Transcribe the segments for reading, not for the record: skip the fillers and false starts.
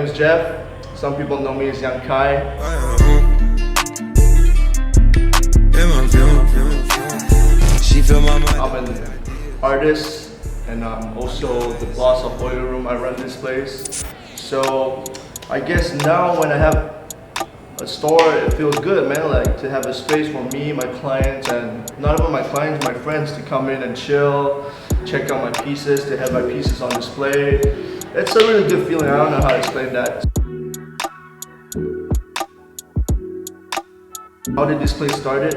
My name is Jeff. Some people know me as Young Kai. I'm an artist and I'm also the boss of Boiler Room. I run this place. So I guess now when I have a store, it feels good, man. Like to have a space for me, my clients, and not only my clients, my friends to come in and chill, check out my pieces, to have my pieces on display. It's a really good feeling. I don't know how to explain that. How did this place started?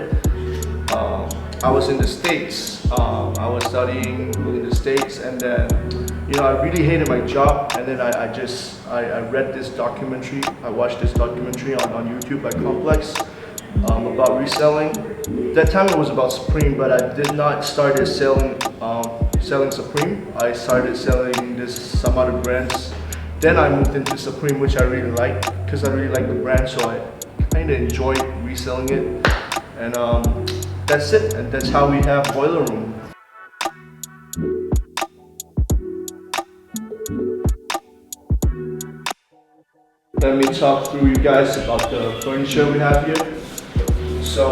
I was in the States. I was studying in the States, and then I really hated my job. And then I read this documentary. I watched this documentary on YouTube by Complex about reselling. That time it was about Supreme, but I did not start selling Supreme. I started selling some other brands. Then I moved into Supreme, which I really liked because I really like the brand, so I kind of enjoyed reselling it. And that's it, and that's how we have Boiler Room. Let me talk through you guys about the furniture we have here. So,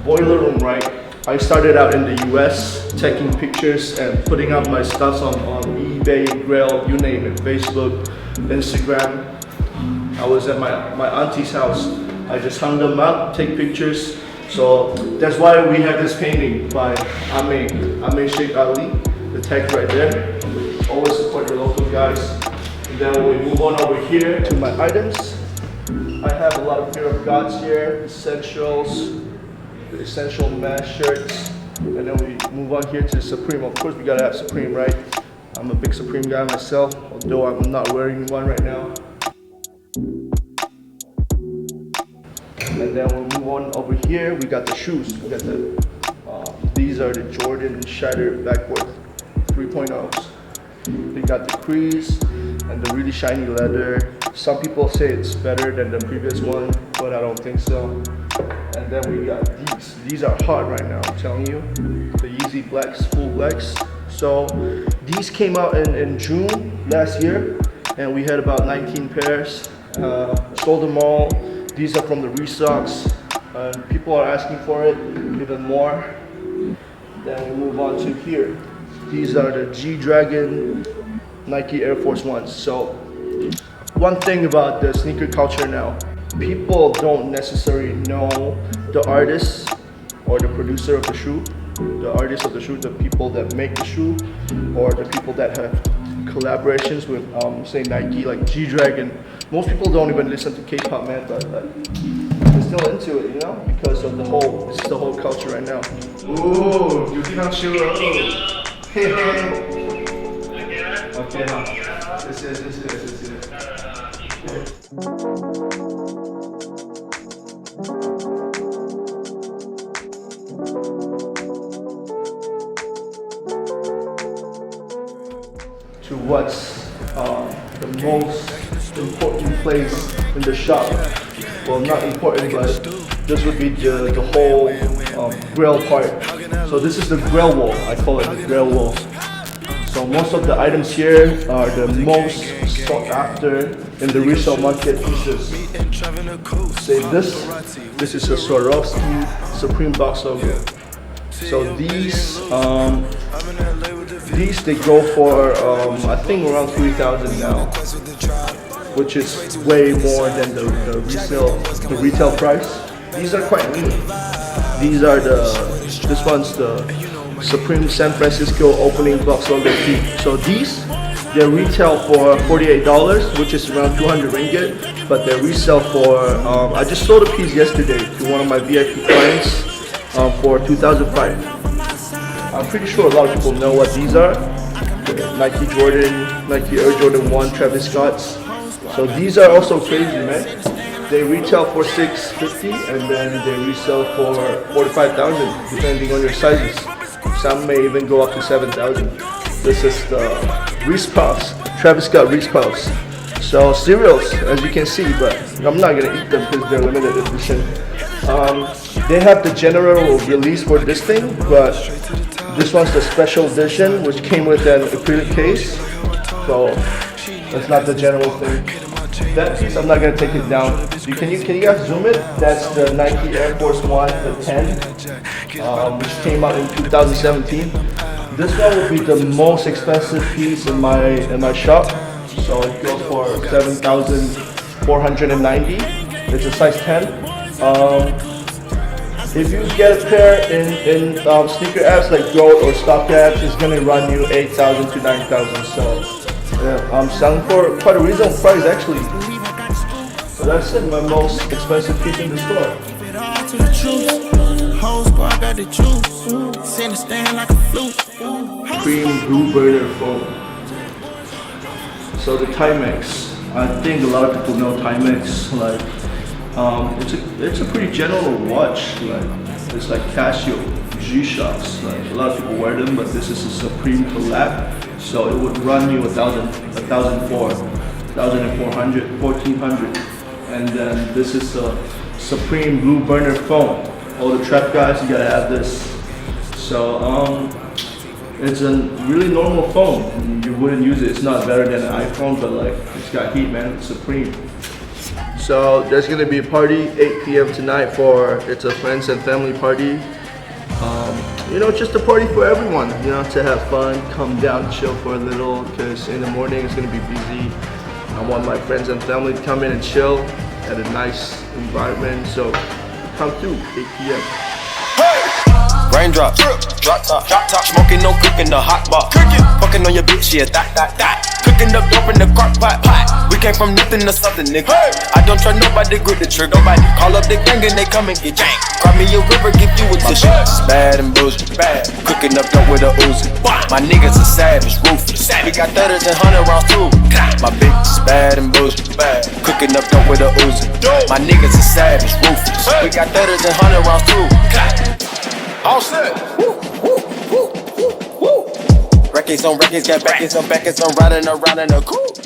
Boiler Room, right? I started out in the US, taking pictures and putting up my stuff on eBay, Grail, you name it, Facebook, Instagram. I was at my auntie's house. I just hung them up, take pictures. So that's why we have this painting by Ame Sheikh Ali, the text right there. Always support your local guys. And then we move on over here to my items. I have a lot of Fear of Gods here, essentials, the essential mesh shirts. And then we move on here to Supreme. Of course we gotta have Supreme, right? I'm a big Supreme guy myself, although I'm not wearing one right now. And then we'll move on over here. We got the shoes. We got these are the Jordan Shattered Backboard 3.0s. We got the crease and the really shiny leather. Some people say it's better than the previous one, but I don't think so. And then we got these. These are hot right now, I'm telling you. The Yeezy Blacks, full blacks. So these came out in June last year, and we had about 19 pairs. Sold them all. These are from the Restocks. People are asking for it even more. Then we move on to here. These are the G-Dragon Nike Air Force Ones. So one thing about the sneaker culture now, people don't necessarily know the artist or the producer of the shoe. The artist of the shoe, the people that make the shoe, or the people that have collaborations with say Nike, like G-Dragon. Most people don't even listen to K-pop, man, but they're still into it, because of this is the whole culture right now. Ooh, 유기농 shoe. Hey. Okay, this is. To what's the most important place in the shop. Well, not important, but this would be the whole grill part. So this is the grill wall. I call it the grill wall. So most of the items here are the most sought after in the resale market pieces. Say this is a Swarovski Supreme box logo. So these they go for I think around 3,000 now, which is way more than the retail price. These are quite new. These are this one's the Supreme San Francisco opening box logo tee. So they retail for $48, which is around 200 ringgit, but they resell for I just sold a piece yesterday to one of my VIP clients for 2005. I'm pretty sure a lot of people know what these are. Nike Air Jordan 1 Travis Scott's. So these are also crazy, man. They retail for $650 and then they resell for $45,000 depending on your sizes. Some may even go up to $7,000. This is the Reese Puffs, Travis Scott Reese Puffs. So cereals, as you can see, but I'm not gonna eat them because they're limited edition. They have the general release for this thing, but this one's the special edition, which came with an acrylic case. So that's not the general thing. That piece, I'm not gonna take it down. Can you guys zoom it? That's the Nike Air Force One, the 10, which came out in 2017. This one will be the most expensive piece in my shop. So it goes for 7,490. It's a size 10. If you get a pair in sneaker apps like Goat or StockX, it's gonna run you 8,000 to 9,000. So yeah, I'm selling for quite a reasonable price actually. So that's it, my most expensive piece in the store. Cream Blue Burner foam. So the Timex, I think a lot of people know Timex. Like, it's a pretty general watch. Like, it's like Casio, G-Shocks. Like a lot of people wear them, but this is a Supreme collab. So it would run you 1,400, 1,400, and then this is the Supreme Blue Burner foam. All the trap guys, you gotta have this. So it's a really normal phone. You wouldn't use it. It's not better than an iPhone, but like it's got heat, man. It's Supreme. So there's gonna be a party 8 p.m. tonight it's a friends and family party. You know, just a party for everyone. You know, to have fun, come down, chill for a little. Because in the morning it's gonna be busy. I want my friends and family to come in and chill at a nice environment. So come through 8 p.m. Raindrop, drop top, smoking, no cooking, the hot pot. Fucking on your bitch, yeah, that. Cooking up dope in the crock pot. We came from nothing to something, nigga. I don't trust nobody, grip the trigger. Nobody call up the gang and they come and get janked. Cry me a river, give you a tissue. Bad and bullshit, bad. Cooking up dope with a Uzi. My niggas are savage, ruthless. We got 30s and 100 rounds too. My bitch is bad and bullshit, bad. Cooking up dope with a Uzi. My niggas are savage, ruthless. We got 30s and 100 rounds too. All set. Records on records, got backers on backers. I'm riding around in a coupe.